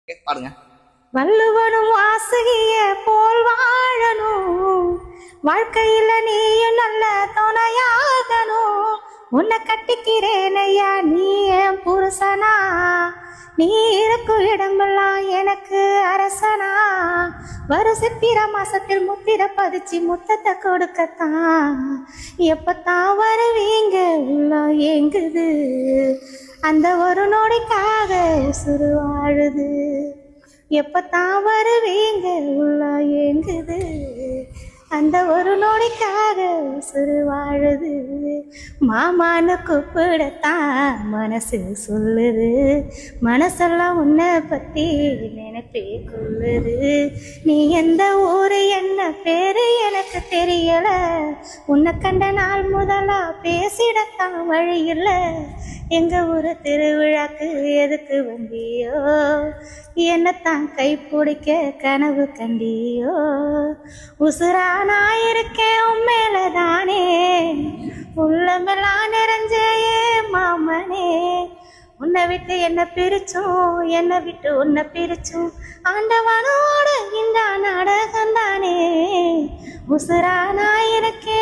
பாருங்க. வள்ளுவனும் வாசுகிய போல் வாழணும், வாழ்க்கையில நீயும் நல்ல துணையாகணும். உன்னை கட்டிக்கிறேன் ஐயா நீ என் புருஷனா, நீ இருக்கும் இடமெல்லாம் எனக்கு அரசனா. வரும் சித்திர மாசத்தில் முத்திர பதிச்சு முத்தத்தை கொடுக்கத்தான் எப்பத்தான் வருவீங்க உள்ள ஏங்குது, அந்த ஒரு நொடிக்காக உசுறு வாழுது. எப்பத்தான் வருவீங்க உள்ள ஏங்குது, அந்த ஒரு நொடிக்காக உசுறு வாழுது. மாமான்னு கூப்பிடத்தான் மனசு சொல்லுது, மனசெல்லாம் உன்னை பத்தி நினைப்பே கொள்ளுது. நீ எந்த ஊரு என்ன பேரு எனக்கு தெரியல, உன்னை கண்ட நாள் முதலா பேசிடத்தான் வழி இல்லை. எங்க ஊரு திருவிழாக்கு எதுக்கு வந்தியோ, என்னத்தான் கை பிடிக்க கனவு கண்டியோ. உசுரா நான் இருக்கேன் உண்மையிலதானே, உள்ளமெல்லாம் நிறைஞ்ச மாமனே. உன்னை விட்டு என்ன பிரிச்சும் என்னை விட்டு உன்னை பிரிச்சும் ஆண்டவனோட இந்த நாடகம் தானே. உசுரா நான் இருக்கேன்